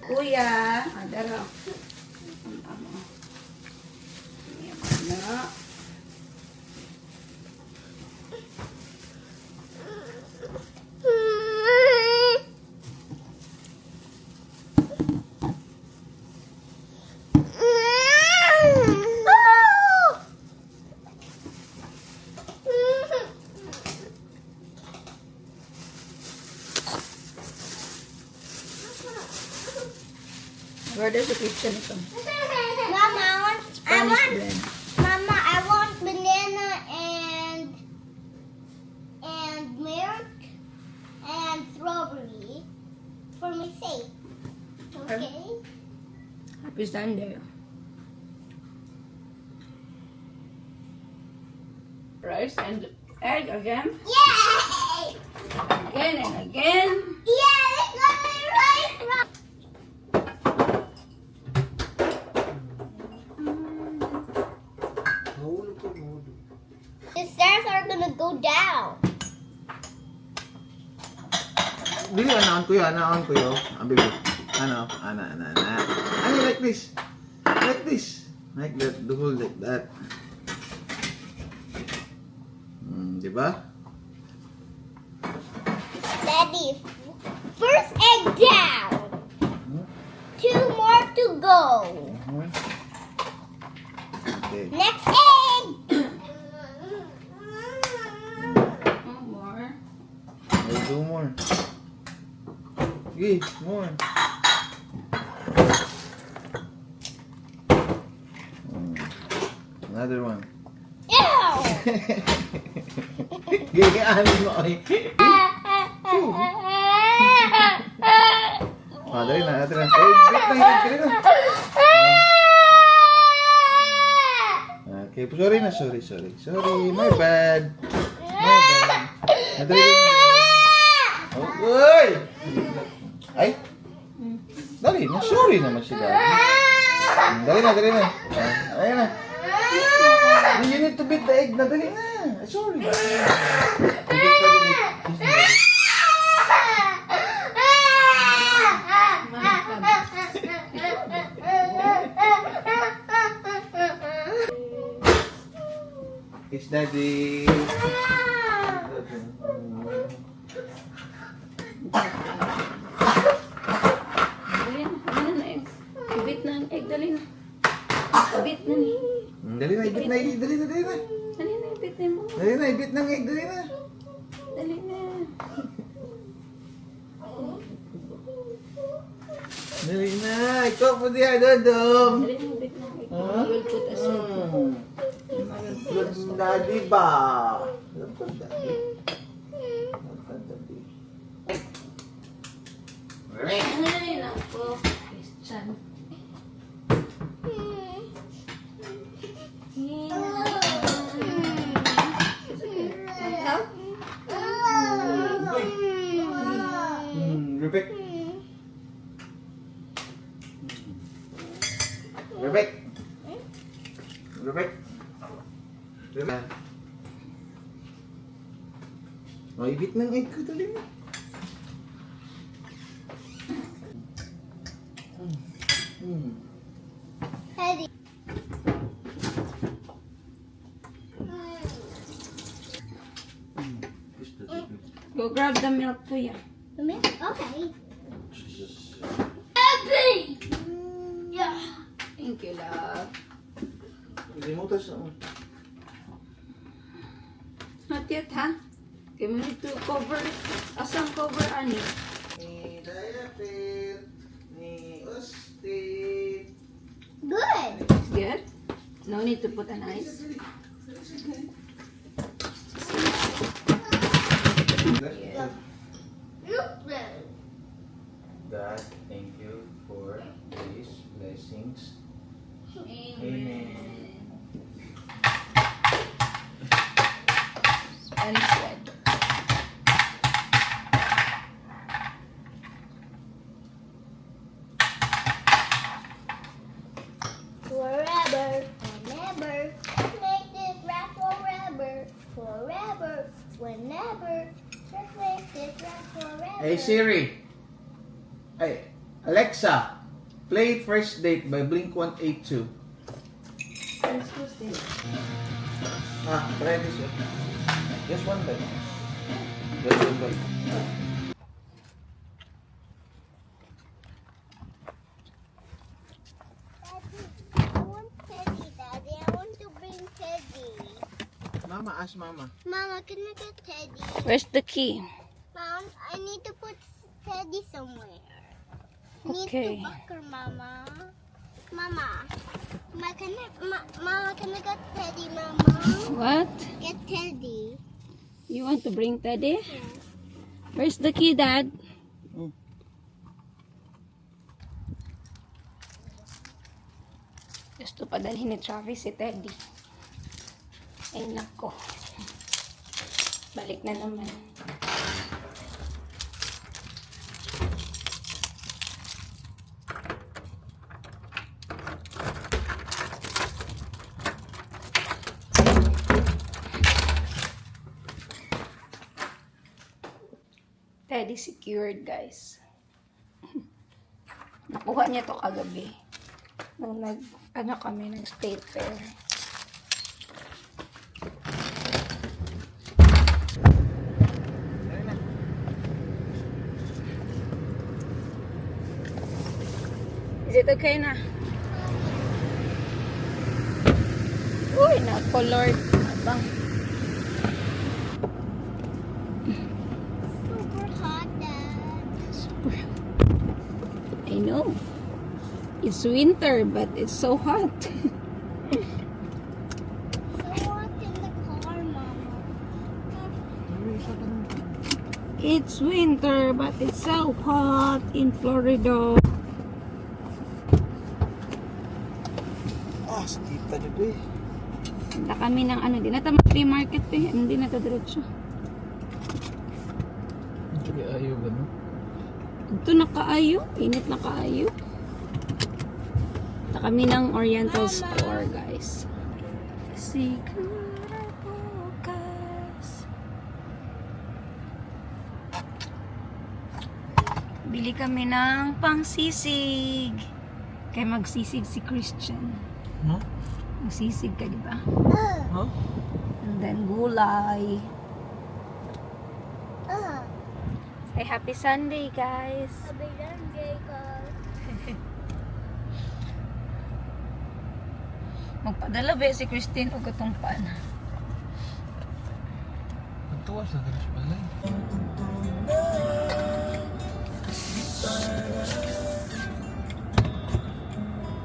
kuya. Adaro. Ano? Where does the kitchen come? Mama, Spanish bread. Mama, I want banana and milk and strawberry for my sake. Okay? Happy Sunday. Rice and egg again. Yay! Again and again. Yeah, it's gonna be right. The stairs are gonna go down. Dili, anaon ko yun, baby. Ano, like this. Like this. Like that, the whole like that. Diba? Daddy, first egg down. 2 more to go. Okay. Next egg. One more. I'll do more. Okay, more. Another one. Ew. Gigaanin mo ay. Dali na. Eh, bit na. Okay, sorry. My bad. Nadali na. Uy! Ay! Dali na, sorry naman siya. Dali na. Ayan na. You need to beat the egg na, dali na. Sorry. It's daddy. Dali na. Ano na egg? Ibit na ang egg. Dali na. Ibit na ni. Dali na, ibit na. Dali na, ibit na mo. Dali na, ibit ng egg, dali na. Dali na. Dali na, ikaw po diya, Dodong. Dali na, ibit na ang egg. I will put aside. Good daddy ba? Good daddy. Ay, nako. Christian. Rebek. Oh, ibit ng egg ko, dali na. Ready. Go grab the milk, kuya. Okay. Jesus. Happy. Yeah. Thank you, love. Limutan sa mo. Not yet, ha? Okay, we need to cover. Asang cover, ani? Ni diaper, ni Austin. Good. Good? No need to put an ice. God, thank you for these blessings. Amen. Spanish bread. Forever and ever. Just make this rap forever. Forever. Whenever. Just make this rap forever. Hey Siri. Hey, Alexa. Play First Date by Blink-182. Try this one. Just one bite. Just one bite. I want Teddy, Daddy. I want to bring Teddy. Mama, ask Mama. Mama, can I get Teddy? Where's the key? Mom, I need to put Teddy somewhere. Okay. Need to bucker, Mama. Mama. Mama, can I get Teddy, Mama? What? Get Teddy. You want to bring Teddy? Yeah. Where's the key, Dad? Gusto padalhin ni Travis si Teddy. Ay nako. Balik na naman. Teddy secured, guys. Nakuha niya to kagabi. Nung kami, nag-state fair. Is it okay na? Uy, na-colored. Abang. Super hot, Dad. I know. It's winter, but it's so hot. So hot in the car, Mama. It's winter, but it's so hot in Florida. Si tita dito eh. Punta kami ng di na tama free market eh. Hindi na diretso. Hindi ayaw ba no? Ito na kaayo. Init na kaayo. Punta kami ng Oriental Store, guys. Siguro bukas. Bili kami ng pangsisig. Kaya magsisig si Christian. Huh? Magsisig ka, di ba? Huh? And then gulay. Say happy Sunday, guys. Sabi lang, Jacob. Magpadala ba si Christine o gatong pan? Nagtuwa sa ganas pala eh.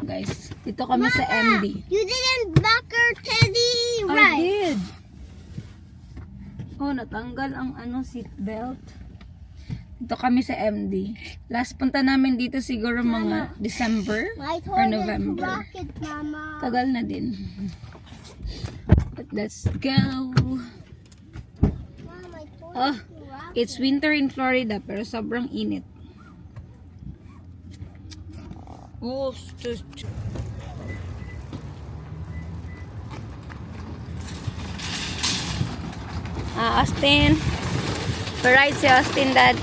Guys, dito kami sa MD. You didn't backer Teddy I right. did. Oh, natanggal ang seat belt. Dito kami sa MD. Last punta namin dito siguro mga December My or toy is November. rocket, Mama. Tagal na din. But let's go. Mama, my toy Oh, is rocket. it's winter in Florida pero sobrang init. Oh, Austin. Pa-ride si Austin, Dad.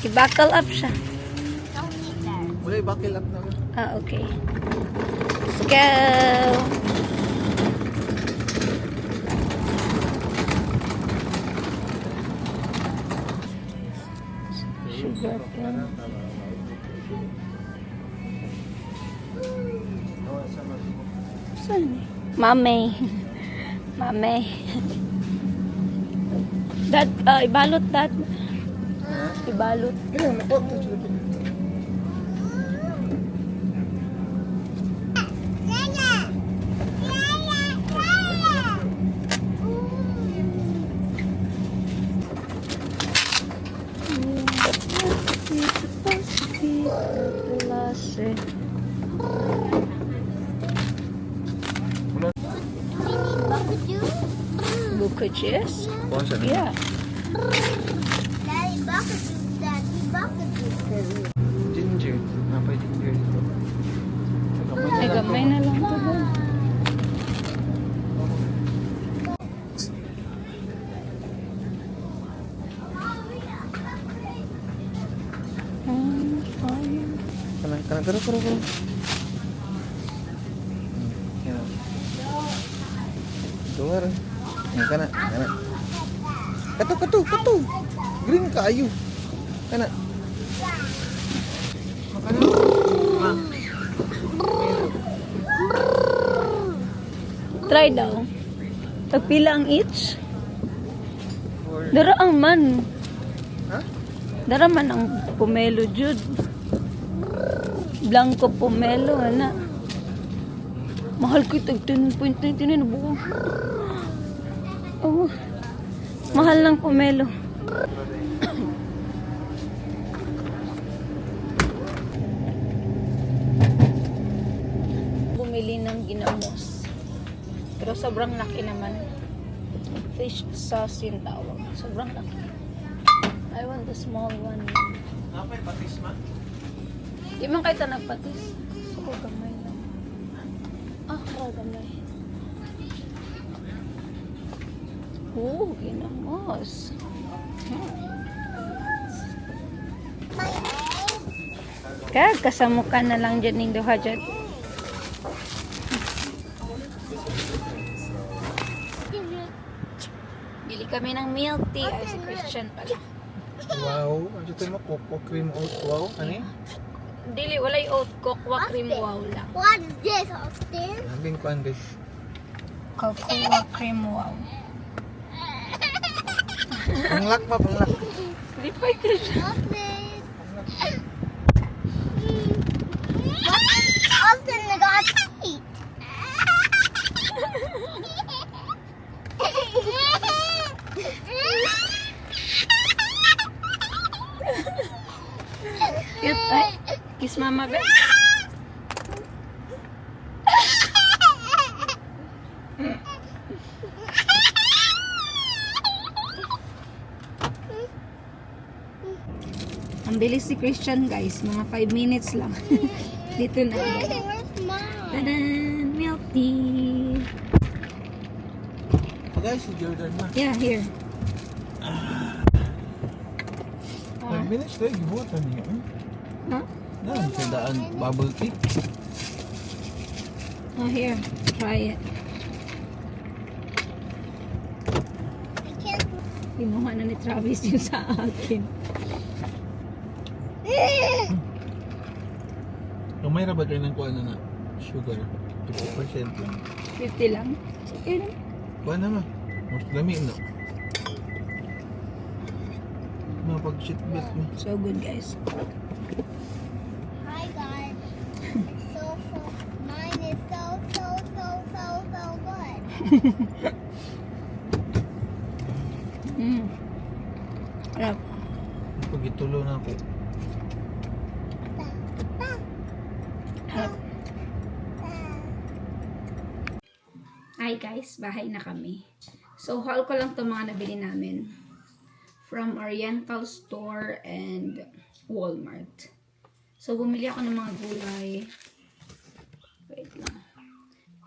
I-buckle up siya. Don't eat that. Wala, buckle up na. Okay. Let's go. Sugar cane. Saan eh? Mame. Mame. Dad, ibalot, Dad. Ibalot. Kaya, nakot. Bukages? Bawasa na. Yeah. Daddy, bucket juice, Daddy, bucket juice. Ginger. Napay ginger dito. Ay, gamay na lang ito. Dad. Kana karo. Yan. Keluar. Kana. Kato. Green kayu. Kana. Try daw. Tagpila ang each? Dara ang man. Ha? Dara man ang pomelo jud. Blanco pomelo ana. Mahal ko tag 10.99 na buo. Oh. Mahal ng pomelo. Bumili ng ginamos. Pero sobrang laki naman. Fish sauce yung tawag. Sobrang laki. I want the small one. Napay patis man. Di man kayo nagpatis. Ako gamay lang. Gamay. Ginamos. Kag kasamukan na lang dyan ning duha dyan. Bili kami ng milk tea. Ay, si Christian pala. Wow, ano ito mo? Coco cream oat. Wow, ano Dili, walay oat cocoa cream wow lang. What is this, Austin? Naging kuan guys. Cocoa cream wow. Panglak pa. Di pa ito siya. Austin. Austin, I got teeth. Cute. Ay, kiss mama ba? Ang bilis si Christian guys, mga 5 minutes lang. Dito na. Where's mom? Tadan! Milk tea! Guys, si Jordan ma. Yeah, here. 5 minutes tayo, gibutan niya. Huh? Nan, tandaan bubble tea. Oh, here. Try it. I can't. Kinuha na ni Travis yung sa akin. Kamay ra ba kayo ng kuha na sugar? 50% lang. 50 lang. Okay lang. Kuha na ma. Mas lami na. Mga pag-shitbit mo. So good guys. Hi guys. Mine is so good. Harap. Pag itulo na ako. Harap. Hi guys, bahay na kami. So haul ko lang itong mga nabili namin. From Oriental Store and Walmart. So bumili ako ng mga gulay. Wait lang.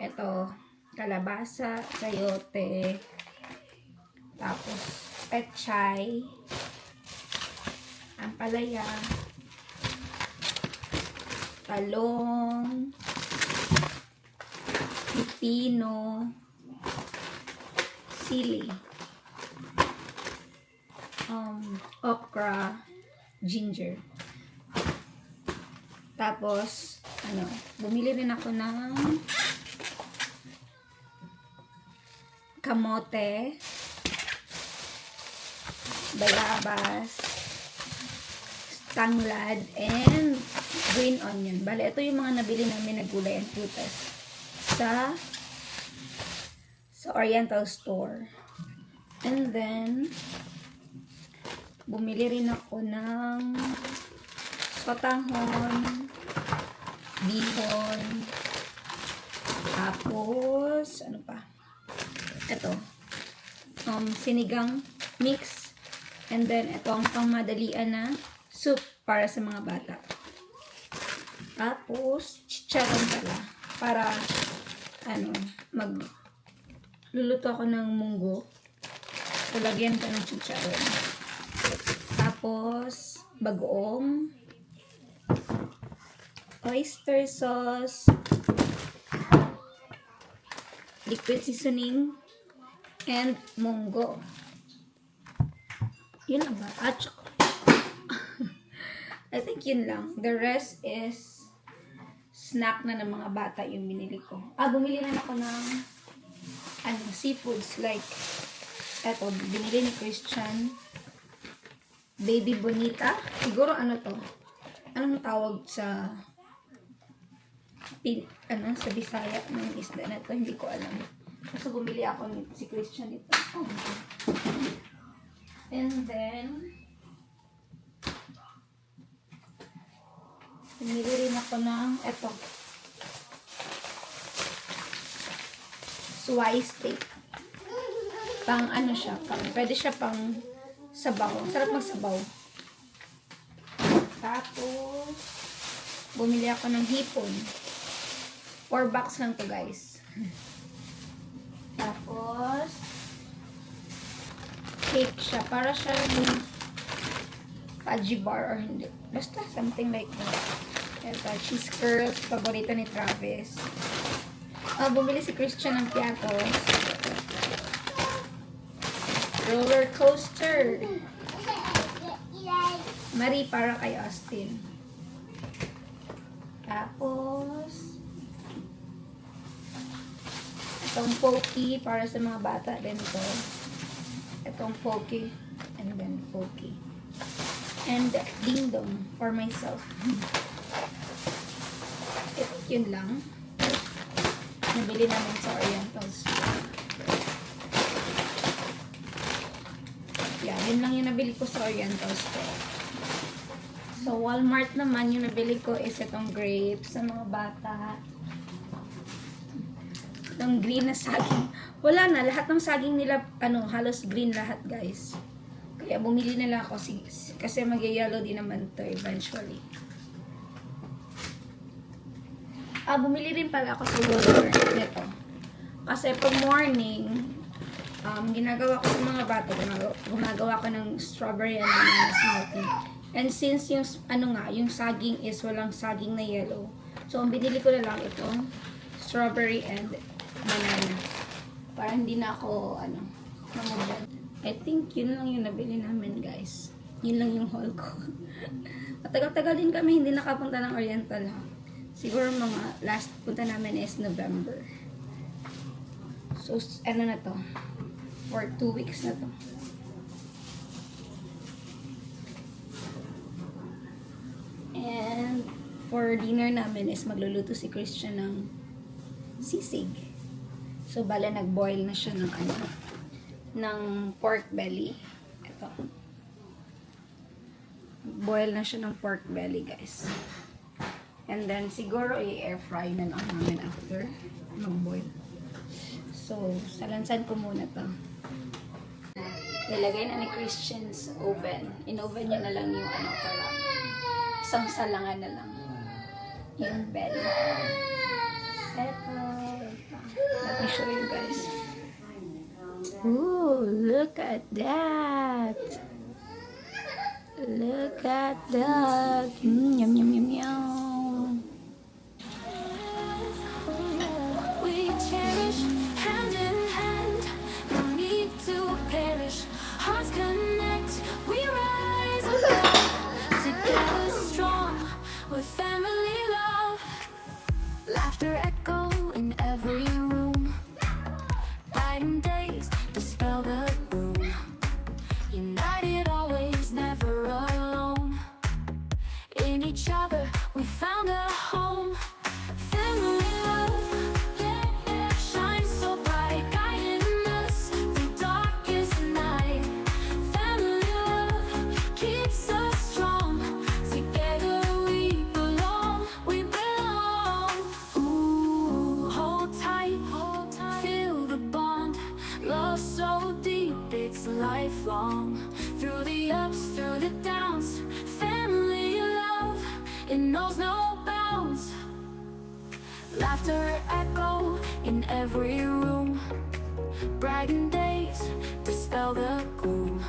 Ito, kalabasa, sayote, tapos pechay, ampalaya, talong, pipino, sili, okra, ginger. Tapos, bumili rin ako ng kamote, bayabas, tanglad, and green onion. Bale, ito yung mga nabili namin na gulay and prutas sa Oriental Store. And then, bumili rin ako ng sotanghon, bihon, tapos, ano pa? Ito, sinigang mix, and then, ito ang pangmadalian na soup para sa mga bata. Tapos, chicharon pala, para, luluto ako ng munggo, so, lagyan ko ng chicharon. Tapos, bagoong, oyster sauce, liquid seasoning, and munggo. Yun lang ba? I think yun lang. The rest is snack na ng mga bata yung binili ko. Bumili na ako ng seafoods like eto, binili ni Christian Baby Bonita. Siguro to? Anong tawag sa sa Bisaya ng isda na to? Hindi ko alam. So, bumili ako si Christian ito. Oh. And then, bumili rin ako ng eto. Swai steak. Pang siya, pwede siya pang sabaw. Sarap magsabaw. Tapos, bumili ako ng hipon. 4 bucks lang to, guys. Tapos, cake siya. Para siya yung fudgy bar or hindi. Basta something like that. Ito, cheese curls. Paborito ni Travis. Bumili si Christian ng piatos. Roller coaster. Marie para kay Austin. Tapos, itong Pokey para sa mga bata din to. Itong Pokey. And then Pokey. And Ding Dong for myself. Yun lang. Nabili namin sa Orientals. Yun lang yung nabili ko sa Orientals ko. So, Walmart naman, yung nabili ko is itong grapes sa mga bata. Itong green na saging. Wala na, lahat ng saging nila, halos green lahat, guys. Kaya bumili nila ako kasi mag-yellow din naman to eventually. Bumili rin pala ako sa water nito. Kasi pag morning, ginagawa ko sa mga bata, gumagawa ko ng strawberry and banana smoothie. And since yung, yung saging is walang saging na yellow, so ang binili ko na lang itong strawberry and banana. Para hindi na ako, namubad. I think yun lang yung nabili namin, guys. Yun lang yung haul ko. Matagal-tagal din kami hindi nakapunta ng Oriental, ha. Siguro mga last punta namin is November. So, na to? For 2 weeks na to. And for dinner namin is magluluto si Christian ng sisig. So, bala nag-boil na siya ng ng pork belly. Ito. Boil na siya ng pork belly, guys. And then, siguro i-air fry na lang namin after mag-boil. So, salansan ko muna to. Nilagay na ni Christian's oven. In-oven niya na lang yung para isang salangan na lang. Yung belly. Eto. Let me show you guys. Ooh, look at that. Look at that. Yum, yum, yum, yum. We cherish hand in hand. No need to perish. Hearts connect. We rise above. Together strong. With family love. Laughter echo in every room. Brighten days dispel the gloom. United always, never alone. In each other we found a home. Family love shines so bright, guiding us through darkest night. Family love keeps us strong. Together we belong. We belong. Ooh, hold tight, feel the bond. Love so deep, it's lifelong. Through the ups, through the downs. Family love, it knows no bounds. Laughter echo in every room. Brighten days dispel the gloom.